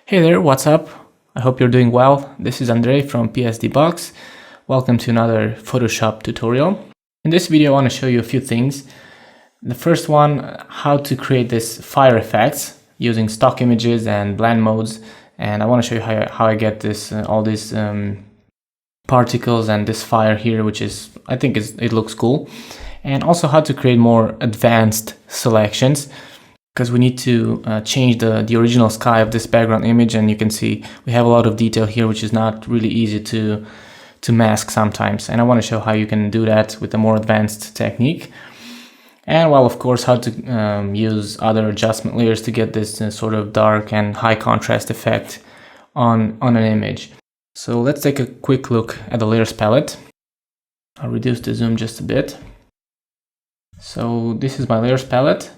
Hey there, what's up? I hope you're doing well. This is Andrei from PSD Box. Welcome to another Photoshop tutorial. In this video, I want to show you a few things. The first one, how to create this fire effects using stock images and blend modes. And I want to show you how I get this all these particles and this fire here, which is, I think it looks cool. And also how to create more advanced selections, because we need to change the original sky of this background image, and you can see we have a lot of detail here which is not really easy to mask sometimes, and I want to show how you can do that with a more advanced technique. And well, of course, how to use other adjustment layers to get this sort of dark and high contrast effect on an image. So let's take a quick look at the layers palette. I'll reduce the zoom just a bit. So this is my layers palette.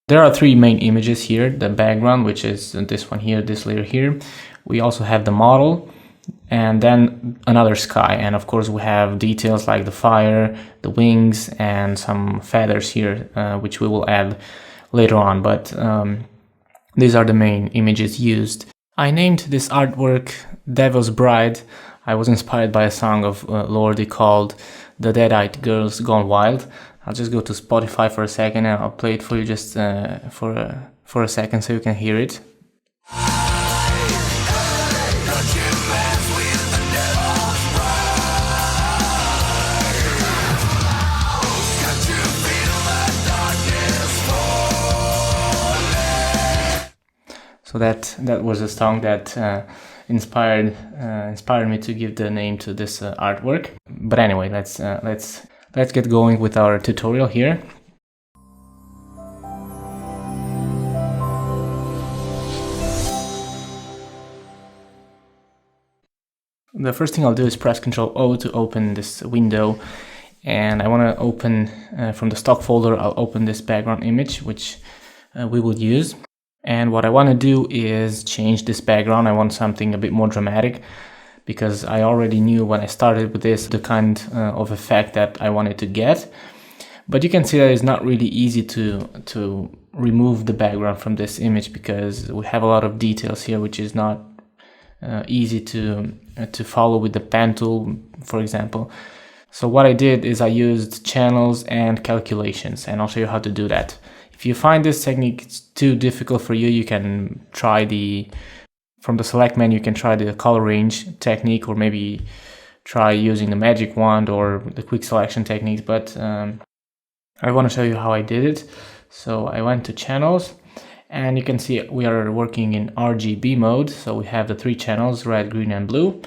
There are three main images here: the background, which is this one here, this layer here. We also have the model, and then another sky. And of course we have details like the fire, the wings, and some feathers here, which we will add later on. But these are the main images used. I named this artwork Devil's Bride. I was inspired by a song of Lordi called The Dead-Eyed Girls Gone Wild. I'll just go to Spotify for a second and I'll play it for you just for a second so you can hear it. So that was a song that inspired me to give the name to this artwork. But anyway, let's get going with our tutorial here. The first thing I'll do is press Ctrl O to open this window, and I want to open from the stock folder. I'll open this background image which we will use. And what I want to do is change this background. I want something a bit more dramatic, because I already knew when I started with this the kind of effect that I wanted to get. But you can see that it's not really easy to remove the background from this image, because we have a lot of details here which is not easy to follow with the pen tool, for example. So what I did is I used channels and calculations, and I'll show you how to do that. If you find this technique too difficult for you, you can try from the select menu, you can try the color range technique, or maybe try using the magic wand or the quick selection techniques. But I want to show you how I did it. So I went to channels, and you can see we are working in RGB mode. So we have the three channels, red, green, and blue.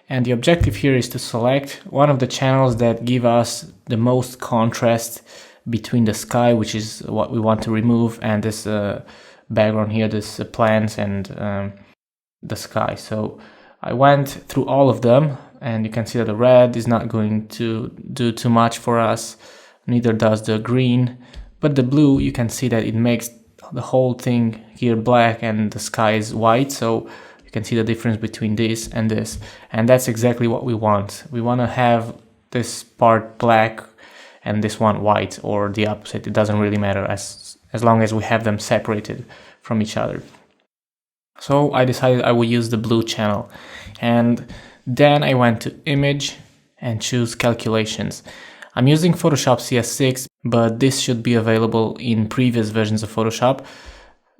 And the objective here is to select one of the channels that give us the most contrast between the sky, which is what we want to remove, and this background here, this plants and the sky. So I went through all of them, and you can see that the red is not going to do too much for us, neither does the green, but the blue, you can see that it makes the whole thing here black and the sky is white. So you can see the difference between this, and that's exactly what we want. We want to have this part black and this one white, or the opposite. It doesn't really matter as long as we have them separated from each other. So I decided I will use the blue channel, and then I went to image and choose calculations. I'm using Photoshop CS6, but this should be available in previous versions of Photoshop.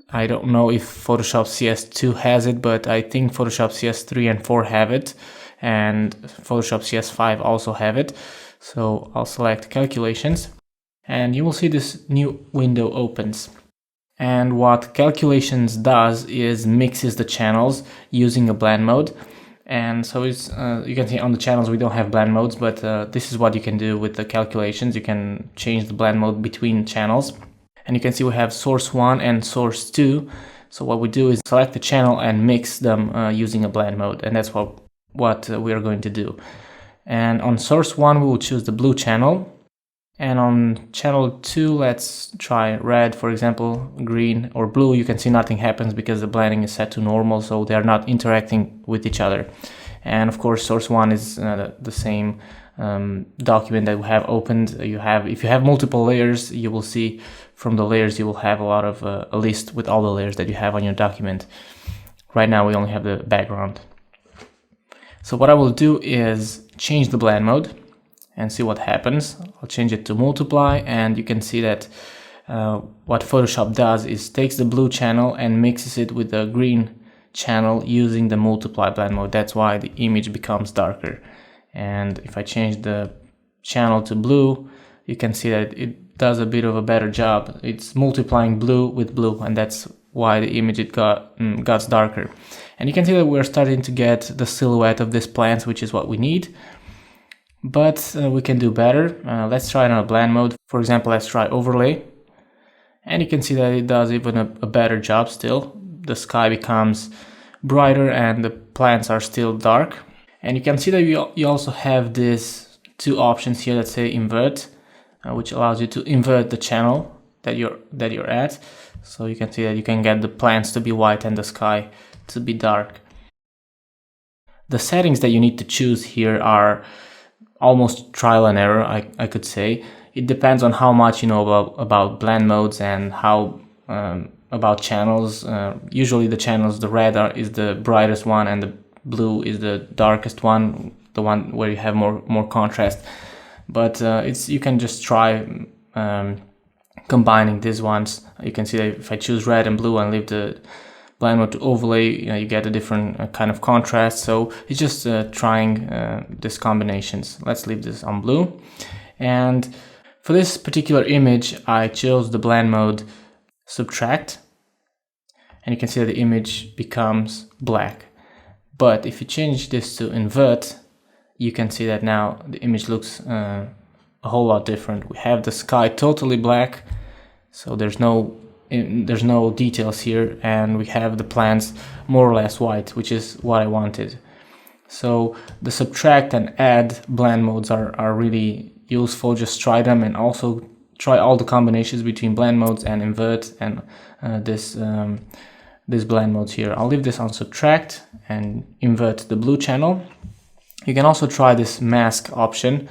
I don't know if Photoshop CS2 has it, but I think Photoshop CS3 and 4 have it, and Photoshop CS5 also have it. So I'll select calculations, and you will see this new window opens. And what calculations does is mixes the channels using a blend mode. And so it's you can see on the channels we don't have blend modes, but this is what you can do with the calculations. You can change the blend mode between channels, and you can see we have source 1 and source 2. So what we do is select the channel and mix them using a blend mode, and that's what we are going to do. And on source 1 we will choose the blue channel, and on channel 2 let's try red, for example, green or blue. You can see nothing happens because the blending is set to normal, so they are not interacting with each other. And of course source 1 is the same document that we have opened. If you have multiple layers, you will see from the layers you will have a lot of a list with all the layers that you have on your document. Right now we only have the background. So what I will do is change the blend mode and see what happens. I'll change it to multiply, and you can see that what Photoshop does is takes the blue channel and mixes it with the green channel using the multiply blend mode. That's why the image becomes darker. And if I change the channel to blue, you can see that it does a bit of a better job. It's multiplying blue with blue, and that's why the image got darker. And you can see that we're starting to get the silhouette of this plant, which is what we need. But we can do better. Let's try another blend mode. For example, let's try overlay. And you can see that it does even a better job still. The sky becomes brighter and the plants are still dark. And you can see that you also have these two options here that say invert, which allows you to invert the channel that you're at. So you can see that you can get the plants to be white and the sky to be dark. The settings that you need to choose here are almost trial and error, I could say. It depends on how much you know about blend modes and how about channels. Usually the channels, the red is the brightest one and the blue is the darkest one, the one where you have more contrast. But you can just try combining these ones. You can see that if I choose red and blue and leave the blend mode to overlay, you get a different kind of contrast. So it's just trying these combinations. Let's leave this on blue. And for this particular image, I chose the blend mode subtract, and you can see that the image becomes black. But if you change this to invert, you can see that now the image looks a whole lot different. We have the sky totally black, so there's no details here, and we have the plants more or less white, which is what I wanted. So the subtract and add blend modes are really useful. Just try them, and also try all the combinations between blend modes and invert and this blend modes here. I'll leave this on subtract and invert the blue channel. You can also try this mask option,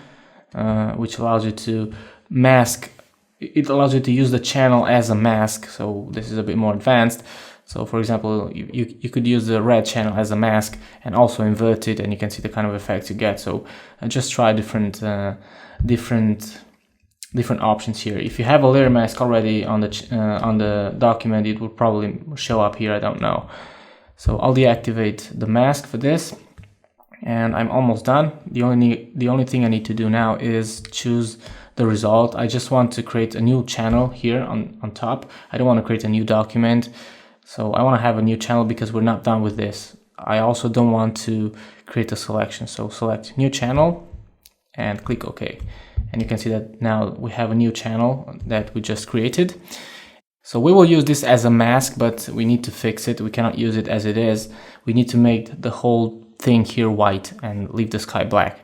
which allows you to mask. It allows you to use the channel as a mask. So this is a bit more advanced. So for example, you could use the red channel as a mask and also invert it, and you can see the kind of effects you get. So just try different options here. If you have a layer mask already on the document, it will probably show up here. I don't know. So I'll deactivate the mask for this, and I'm almost done. The only thing I need to do now is choose the result. I just want to create a new channel here on top. I don't want to create a new document. So I want to have a new channel because we're not done with this. I also don't want to create a selection. So select new channel and click OK. And you can see that now we have a new channel that we just created. So we will use this as a mask, but we need to fix it. We cannot use it as it is. We need to make the whole thing here white and leave the sky black.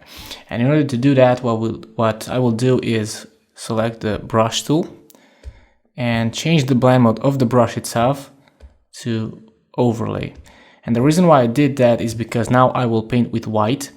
And in order to do that, what I will do is select the brush tool and change the blend mode of the brush itself to overlay. And the reason why I did that is because now I will paint with white,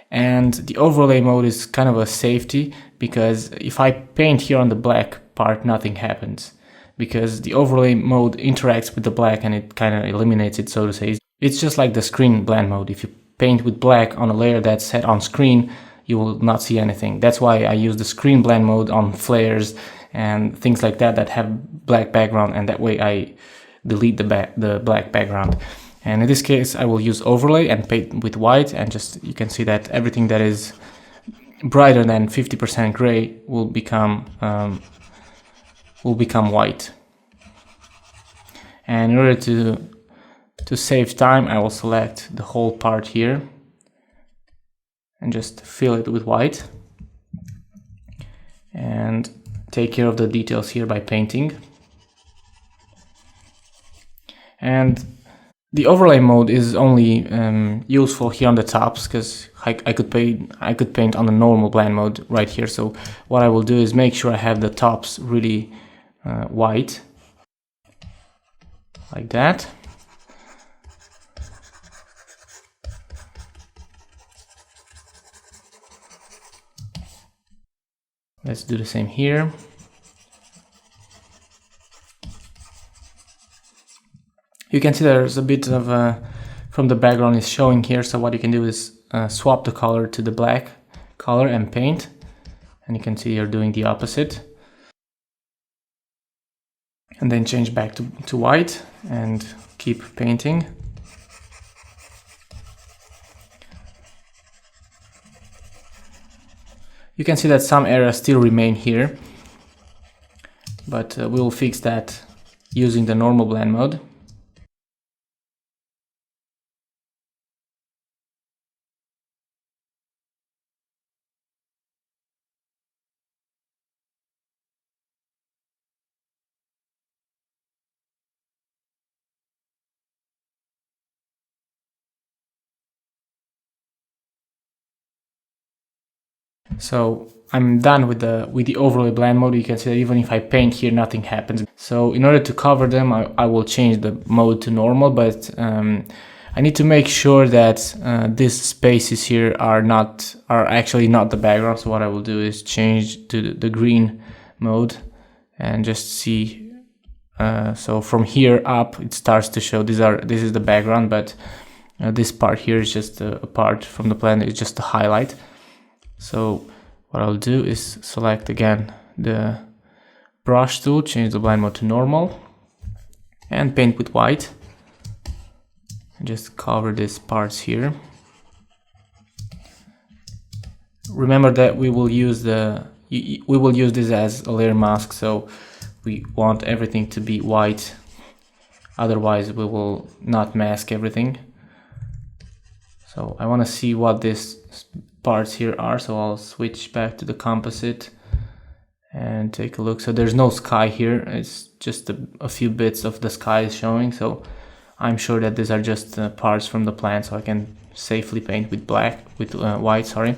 and the overlay mode is kind of a safety, because if I paint here on the black part, nothing happens, because the overlay mode interacts with the black and it kind of eliminates it, so to say. It's just like the screen blend mode. If you paint with black on a layer that's set on screen, you will not see anything. That's why I use the screen blend mode on flares and things like that have black background, and that way I delete the black background. And in this case, I will use overlay and paint with white, and just you can see that everything that is brighter than 50% gray will become white. And in order to save time, I will select the whole part here and just fill it with white and take care of the details here by painting. And the overlay mode is only useful here on the tops, because I could paint on the normal blend mode right here. So what I will do is make sure I have the tops really white, like that. Let's do the same here. You can see there's a bit of from the background is showing here, so what you can do is swap the color to the black color and paint, and you can see you're doing the opposite. And then change back to white and keep painting. You can see that some areas still remain here, but we'll fix that using the normal blend mode. So I'm done with the overlay blend mode. You can see that even if I paint here, nothing happens. So in order to cover them, I will change the mode to normal, but I need to make sure that these spaces here are actually not the background. So what I will do is change to the green mode and just see. So from here up, it starts to show this is the background, but this part here is just a part from the plan. It's just a highlight. So what I'll do is select again the brush tool, change the blend mode to normal, and paint with white. And just cover these parts here. Remember that we will use this as a layer mask, so we want everything to be white. Otherwise, we will not mask everything. So I want to see what these parts here are, so I'll switch back to the composite and take a look. So there's no sky here, it's just a few bits of the sky is showing, so I'm sure that these are just parts from the plant, so I can safely paint with white, sorry.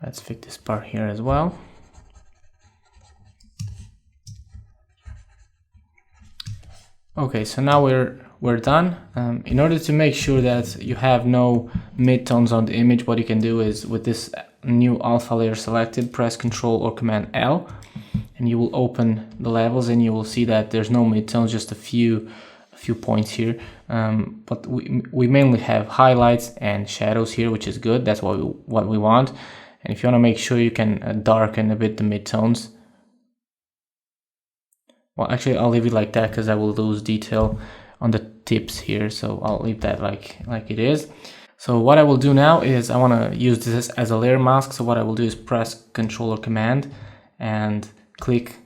Let's fix this part here as well. Okay, so now we're done. In order to make sure that you have no midtones on the image, what you can do is with this new alpha layer selected, press Ctrl or Command L, and you will open the levels, and you will see that there's no midtones, just a few points here. But we mainly have highlights and shadows here, which is good. That's what we want. And if you want to make sure, you can darken a bit the midtones. Well, actually, I'll leave it like that because I will lose detail on the tips here. So I'll leave that like it is. So what I will do now is I want to use this as a layer mask. So what I will do is press Ctrl or Command and click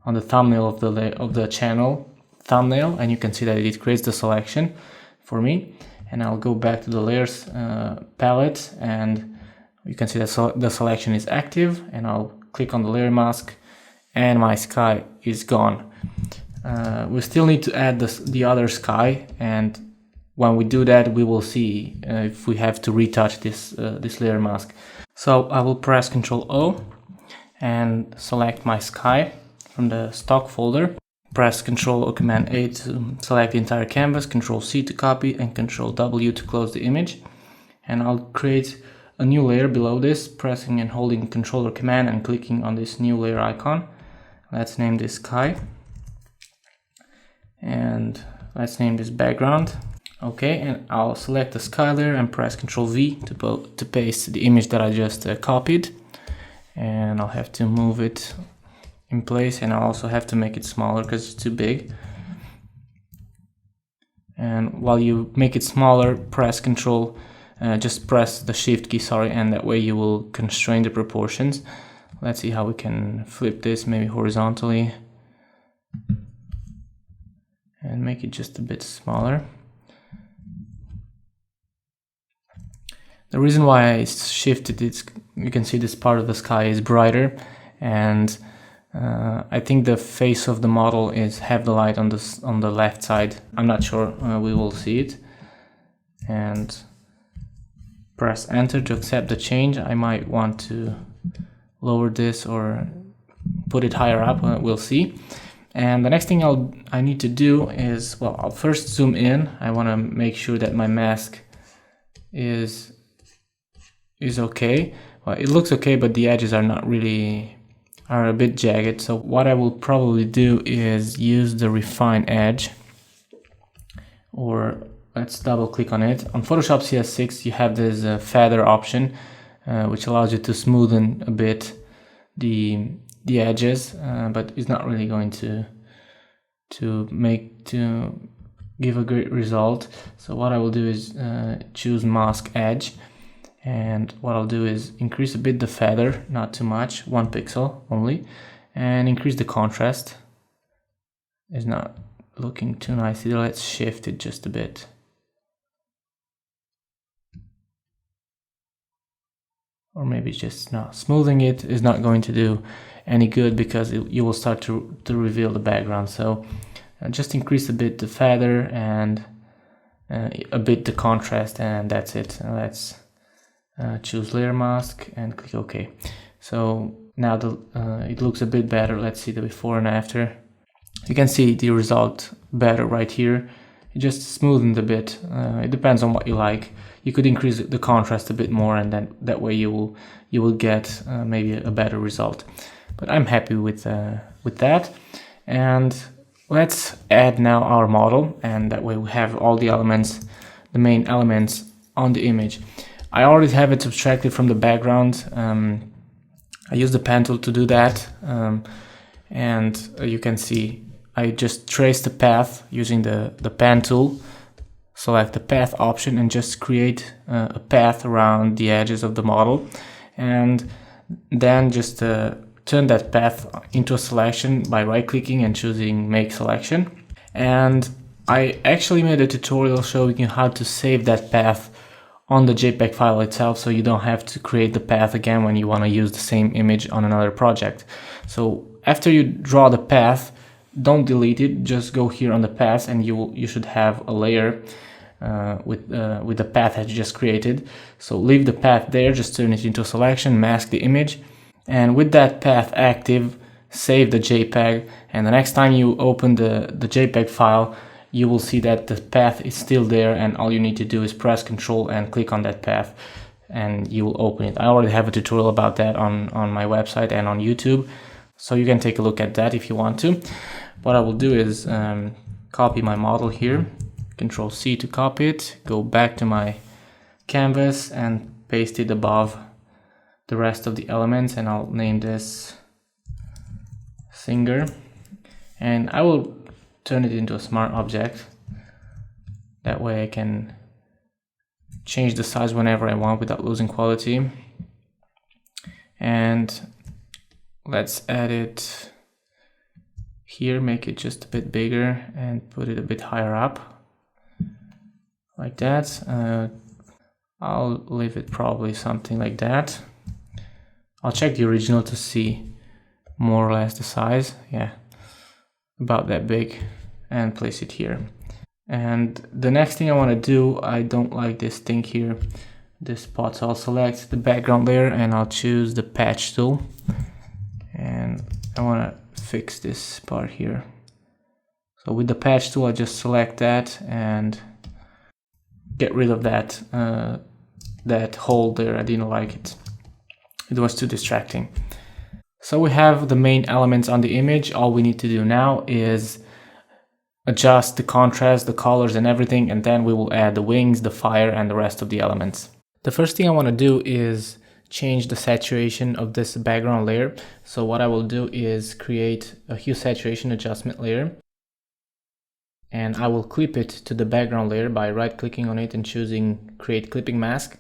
on the thumbnail of the channel thumbnail, and you can see that it creates the selection for me. And I'll go back to the layers palette, and you can see that the selection is active, and I'll click on the layer mask, and my sky is gone. We still need to add the other sky, and when we do that, we will see if we have to retouch this layer mask. So I will press Ctrl O and select my sky from the stock folder. Press Ctrl or Command A to select the entire canvas, Ctrl C to copy, and Ctrl W to close the image. And I'll create a new layer below this, pressing and holding Ctrl or Command and clicking on this new layer icon. Let's name this sky, and let's name this background. Okay, and I'll select the sky layer and press Ctrl V to paste the image that I just copied, and I'll have to move it in place, and I'll also have to make it smaller because it's too big. And while you make it smaller, press Ctrl, just press the Shift key, sorry, and that way you will constrain the proportions. Let's see how we can flip this, maybe horizontally, and make it just a bit smaller. The reason why I shifted it, you can see this part of the sky is brighter, and I think the face of the model have the light on the left side. I'm not sure, we will see it. And press Enter to accept the change. I might want to lower this or put it higher up, we'll see. And the next thing I need to do is, well, I'll first zoom in. I want to make sure that my mask is okay. Well, it looks okay, but the edges are not really, are a bit jagged. So what I will probably do is use the refine edge, or let's double click on it. On Photoshop CS6 you have this feather option, which allows you to smoothen a bit the edges, but it's not really going to give a great result. So what I will do is choose mask edge, and what I'll do is increase a bit the feather, not too much, 1 pixel only, and increase the contrast. It's not looking too nice either. Let's shift it just a bit. Or maybe just not. Smoothing it is not going to do any good, because you will start to reveal the background. So just increase a bit the feather and a bit the contrast, and that's it. Let's choose layer mask and click OK. So now it looks a bit better. Let's see the before and after. You can see the result better right here. It just smoothened a bit. It depends on what you like. You could increase the contrast a bit more, and then that way you will get maybe a better result. But I'm happy with that. And let's add now our model, and that way we have all the elements, the main elements on the image. I already have it subtracted from the background. I use the pen tool to do that, and you can see I just trace the path using the pen tool. Select the path option and just create a path around the edges of the model, and then just turn that path into a selection by right-clicking and choosing make selection. And I actually made a tutorial showing you how to save that path on the JPEG file itself, so you don't have to create the path again when you want to use the same image on another project. So after you draw the path, don't delete it, just go here on the path, and you should have a layer with the path that you just created. So leave the path there, just turn it into a selection, mask the image, and with that path active, save the JPEG, and the next time you open the JPEG file, you will see that the path is still there, and all you need to do is press Ctrl and click on that path, and you will open it. I already have a tutorial about that on my website and on YouTube, so you can take a look at that if you want to. What I will do is copy my model here, Ctrl C to copy it, go back to my canvas and paste it above the rest of the elements, and I'll name this Singer, and I will turn it into a smart object. That way I can change the size whenever I want without losing quality. And let's add it here, make it just a bit bigger and put it a bit higher up, like that. I'll leave it probably something like that. I'll check the original to see more or less the size. Yeah, about that big, and place it here. And the next thing I want to do, I don't like this thing here, this spot, so I'll select the background layer and I'll choose the patch tool, and I want to fix this part here. So with the patch tool I just select that and get rid of that that hole there. I didn't like it, it was too distracting. So we have the main elements on the image. All we need to do now is adjust the contrast, the colors and everything, and then we will add the wings, the fire and the rest of the elements. The first thing I want to do is change the saturation of this background layer. So what I will do is create a hue saturation adjustment layer, and I will clip it to the background layer by right clicking on it and choosing create clipping mask.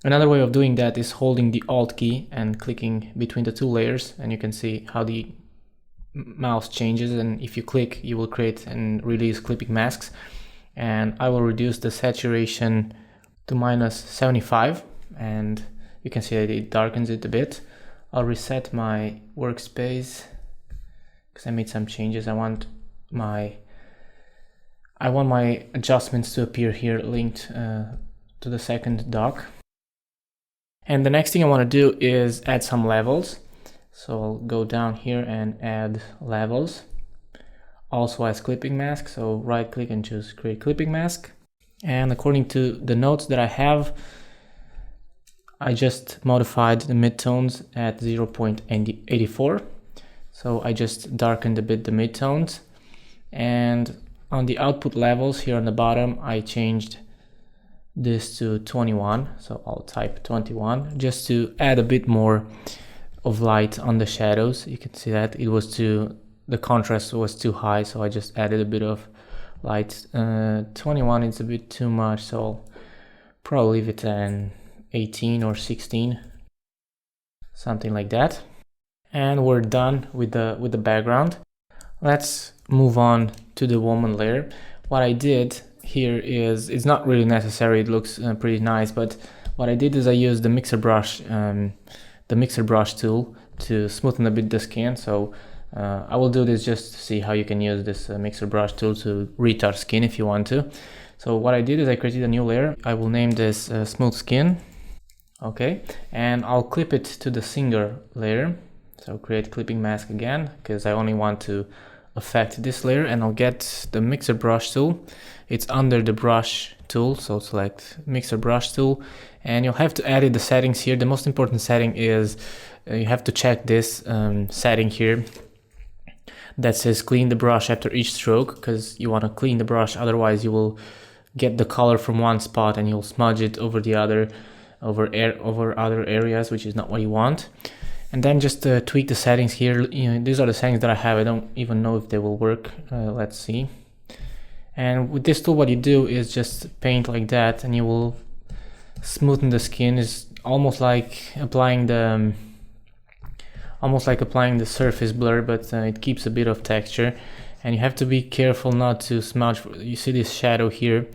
Another way of doing that is holding the Alt key and clicking between the two layers, and you can see how the mouse changes, and if you click you will create and release clipping masks. And I will reduce the saturation to -75, and you can see that it darkens it a bit. I'll reset my workspace because I made some changes. I want my adjustments to appear here linked to the second dock. And the next thing I want to do is add some levels. So I'll go down here and add levels. also as clipping mask. So right click and choose create clipping mask. And according to the notes that I have, I just modified the midtones at 0.84. So I just darkened a bit the midtones. And on the output levels here on the bottom, I changed this to 21. So I'll type 21 just to add a bit more of light on the shadows. You can see that the contrast was too high, so I just added a bit of light. 21 is a bit too much, so I'll probably leave it an 18 or 16, something like that. And we're done with the background. Let's move on to the woman layer. What I did here is, it's not really necessary, it looks pretty nice, but what I did is I used the mixer brush tool to smoothen a bit the skin. So I will do this just to see how you can use this mixer brush tool to retouch skin if you want to. So what I did is I created a new layer. I will name this smooth skin. Okay, and I'll clip it to the singer layer. So create clipping mask again, because I only want to affect this layer, and I'll get the mixer brush tool. It's under the brush tool, so select mixer brush tool, and you'll have to edit the settings here. The most important setting is you have to check this setting here that says clean the brush after each stroke, because you want to clean the brush, otherwise you will get the color from one spot and you'll smudge it over the other, over other areas, which is not what you want. And then just tweak the settings here. These are the settings that I have. I don't even know if they will work. Let's see. And with this tool, what you do is just paint like that, and you will smoothen the skin. It's almost like applying the surface blur, but it keeps a bit of texture. And you have to be careful not to smudge. You see this shadow here.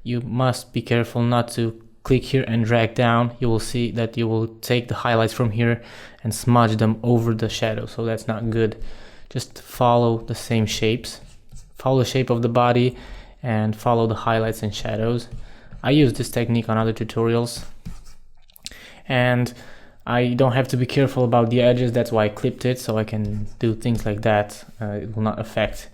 You must be careful not to click here and drag down. You will see that you will take the highlights from here and smudge them over the shadow, so that's not good. Just follow the same shapes, follow the shape of the body and follow the highlights and shadows. I use this technique on other tutorials, and I don't have to be careful about the edges. That's why I clipped it, so I can do things like that. It will not affect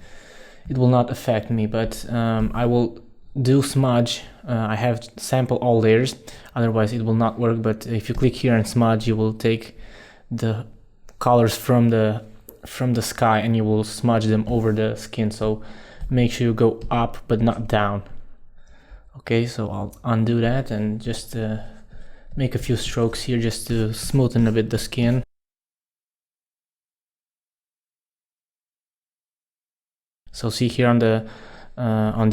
me, but I will do smudge. I have sample all layers, otherwise it will not work. But if you click here and smudge, you will take the colors from the sky and you will smudge them over the skin. So make sure you go up but not down. Okay, so I'll undo that and just make a few strokes here just to smoothen a bit the skin. So see here on the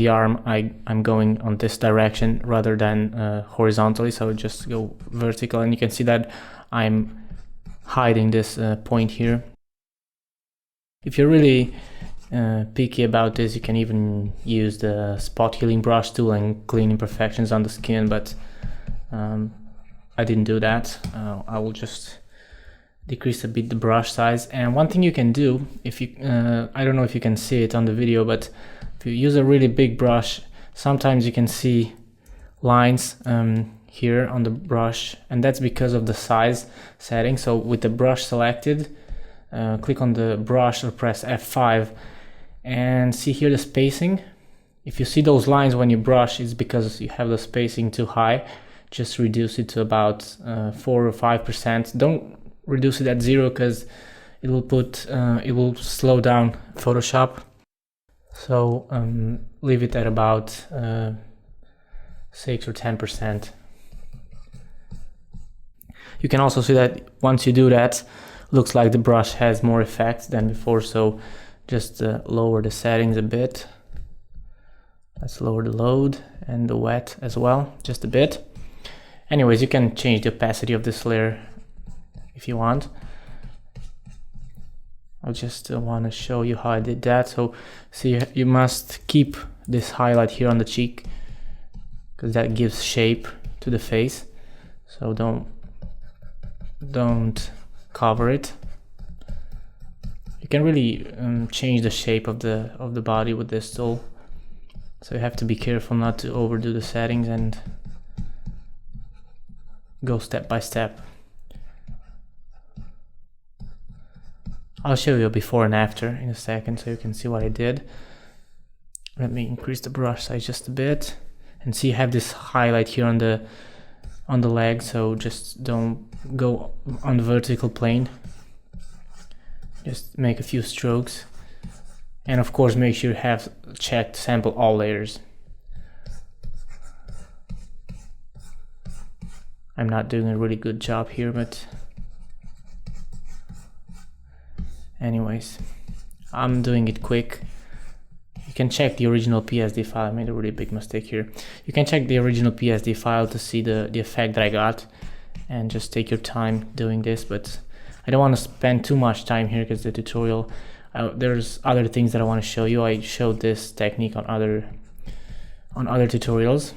arm, I'm going on this direction rather than horizontally, so just go vertical, and you can see that I'm hiding this point here. If you're really picky about this, you can even use the spot healing brush tool and clean imperfections on the skin, but I didn't do that. I will just decrease a bit the brush size. And one thing you can do, if you I don't know if you can see it on the video, but if you use a really big brush, sometimes you can see lines here on the brush, and that's because of the size setting. So with the brush selected, click on the brush or press F5 and see here the spacing. If you see those lines when you brush, it's because you have the spacing too high. Just reduce it to about 4 or 5%. Don't reduce it at 0, because it will slow down Photoshop. So leave it at about 6 or 10%. You can also see that once you do that, looks like the brush has more effect than before. So just lower the settings a bit. Let's lower the load and the wet as well, just a bit. Anyways, you can change the opacity of this layer if you want. I just want to show you how I did that. So see, you must keep this highlight here on the cheek, because that gives shape to the face. So don't cover it. You can really change the shape of the body with this tool. So you have to be careful not to overdo the settings and go step by step. I'll show you a before and after in a second so you can see what I did. Let me increase the brush size just a bit, and see, you have this highlight here on the leg, so just don't go on the vertical plane. Just make a few strokes, and of course make sure you have checked sample all layers. I'm not doing a really good job here, but anyways, I'm doing it quick. You can check the original PSD file. I made a really big mistake here. You can check the original PSD file to see the effect that I got, and just take your time doing this, but I don't want to spend too much time here because the tutorial, there's other things that I want to show you. I showed this technique on other tutorials.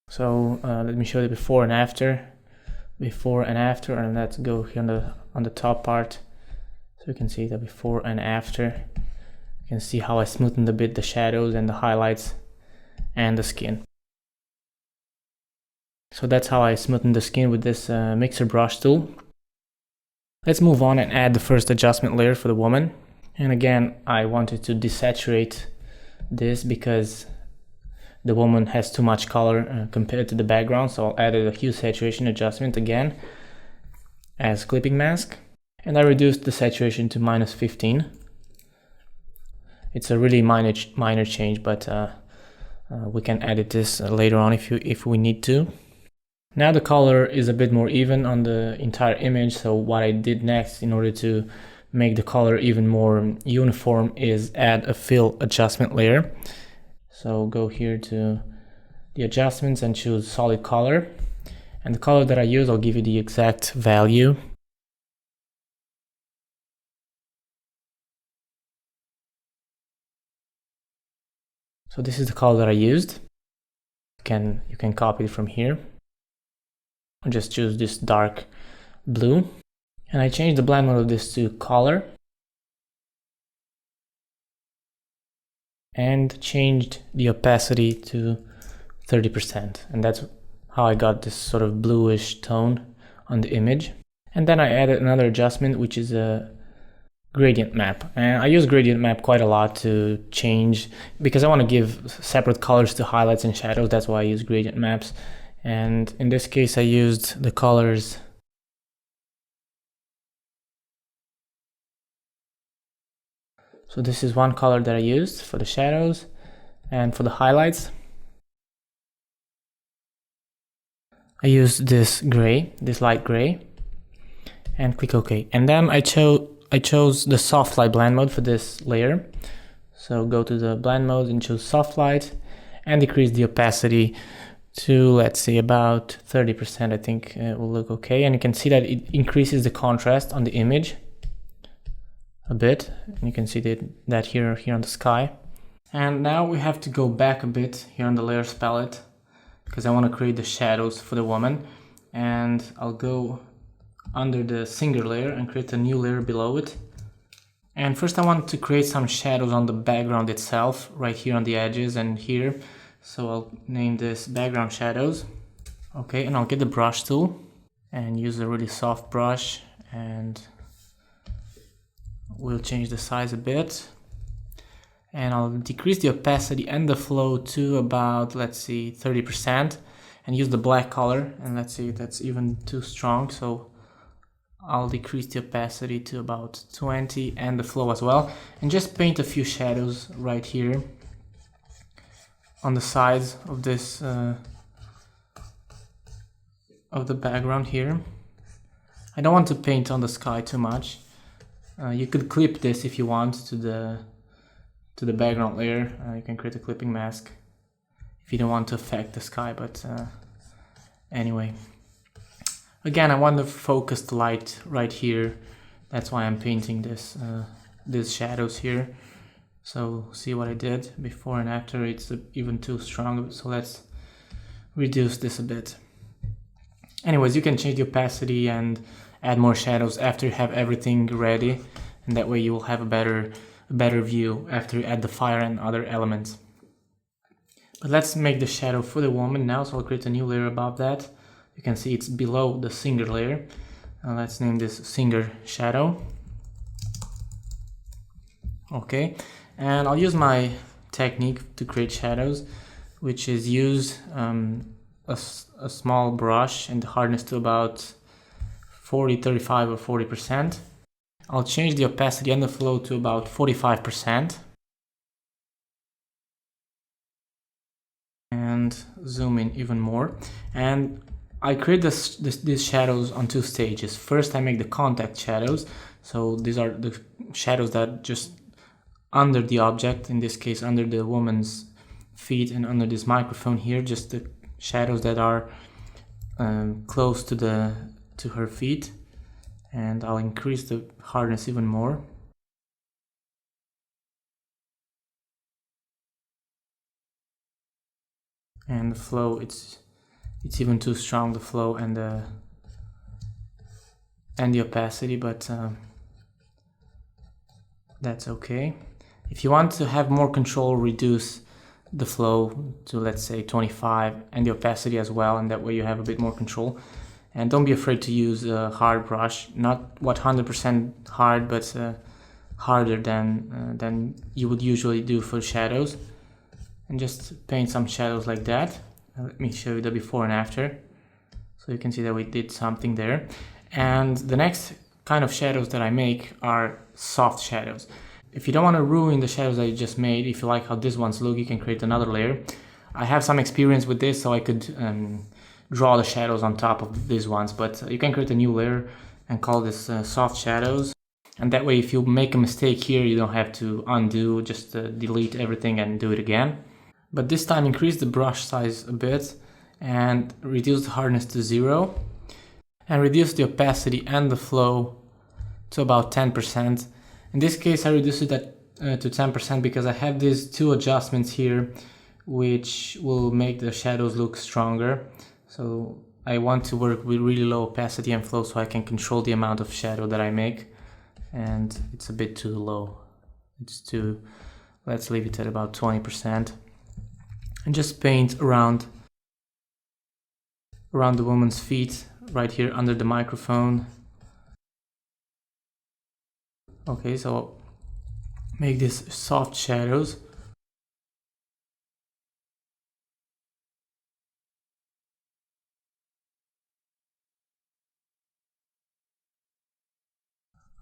So let me show you before and after, and let's go here on the top part, so you can see the before and after. You can see how I smoothened a bit the shadows and the highlights and the skin. So that's how I smoothened the skin with this mixer brush tool. Let's move on and add the first adjustment layer for the woman. And again, I wanted to desaturate this because the woman has too much color compared to the background, so I'll add a hue saturation adjustment again as clipping mask. And I reduced the saturation to -15. It's a really minor change, but we can edit this later on if we need to. Now the color is a bit more even on the entire image, so what I did next in order to make the color even more uniform is add a fill adjustment layer. So go here to the adjustments and choose solid color, and the color that I use, I'll give you the exact value. So this is the color that I used. You can copy it from here. I'll just choose this dark blue, and I changed the blend mode of this to color, and changed the opacity to 30%, and that's how I got this sort of bluish tone on the image. And then I added another adjustment, which is a gradient map, and I use gradient map quite a lot to change, because I want to give separate colors to highlights and shadows. That's why I use gradient maps, and in this case I used the colors so this is one color that I used for the shadows, and for the highlights I used this gray, this light gray, and click OK. And then I chose the soft light blend mode for this layer. So go to the blend mode and choose soft light, and decrease the opacity to, let's say, about 30%. I think it will look okay. And you can see that it increases the contrast on the image a bit. And you can see that here on the sky. And now we have to go back a bit here on the layers palette, because I want to create the shadows for the woman. And I'll go under the single layer and create a new layer below it. And first I want to create some shadows on the background itself, right here on the edges and here. So I'll name this background shadows. Okay, and I'll get the brush tool and use a really soft brush, and we'll change the size a bit. And I'll decrease the opacity and the flow to about, let's see, 30%, and use the black color. And let's see, that's even too strong, so I'll decrease the opacity to about 20 and the flow as well, and just paint a few shadows right here on the sides of this of the background here. I don't want to paint on the sky too much. You could clip this if you want to the background layer. You can create a clipping mask if you don't want to affect the sky, but anyway. Again, I want to focus the light right here. That's why I'm painting these shadows here. So see what I did before and after. It's even too strong, so let's reduce this a bit. Anyways, you can change the opacity and add more shadows after you have everything ready, and that way you will have a better view after you add the fire and other elements. But let's make the shadow for the woman now, so I'll create a new layer above that. You can see it's below the singer layer. Let's name this singer shadow. Okay, and I'll use my technique to create shadows, which is use a small brush and the hardness to about 40, 35 or 40%. I'll change the opacity and the flow to about 45% and zoom in even more. And I create these shadows on two stages. First, I make the contact shadows. So these are the shadows that just under the object, in this case under the woman's feet and under this microphone here, just the shadows that are close to her feet. And I'll increase the hardness even more. And the flow, it's even too strong, the flow and the opacity, but that's okay. If you want to have more control, reduce the flow to, let's say, 25 and the opacity as well, and that way you have a bit more control. And don't be afraid to use a hard brush, not 100% hard, but harder than you would usually do for shadows. And just paint some shadows like that. Let me show you the before and after, so you can see that we did something there. And the next kind of shadows that I make are soft shadows. If you don't want to ruin the shadows that you just made, if you like how these ones look, you can create another layer. I have some experience with this, so I could draw the shadows on top of these ones, but you can create a new layer and call this soft shadows. And that way, if you make a mistake here, you don't have to undo, just delete everything and do it again. But this time increase the brush size a bit and reduce the hardness to 0 and reduce the opacity and the flow to about 10%. In this case I reduce it to 10% because I have these two adjustments here which will make the shadows look stronger. So I want to work with really low opacity and flow so I can control the amount of shadow that I make, and it's a bit too low. Let's leave it at about 20%. And just paint around the woman's feet, right here under the microphone. Okay, so make these soft shadows.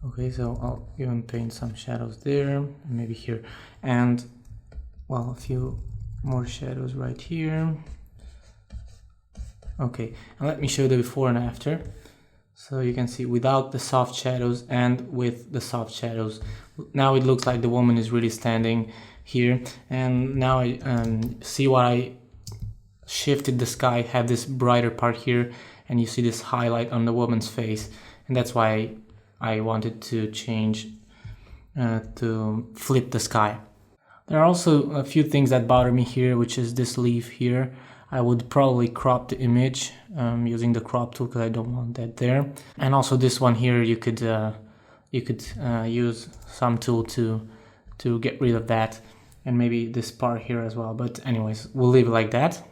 Okay, so I'll even paint some shadows there, maybe here, and well, a few more shadows right here. Okay, and let me show you the before and after. So you can see without the soft shadows and with the soft shadows. Now it looks like the woman is really standing here. And now I see what I shifted the sky, have this brighter part here, and you see this highlight on the woman's face. And that's why I wanted to change to flip the sky. There are also a few things that bother me here, which is this leaf here. I would probably crop the image using the crop tool because I don't want that there. And also this one here, you could use some tool to get rid of that, and maybe this part here as well. But anyways, we'll leave it like that.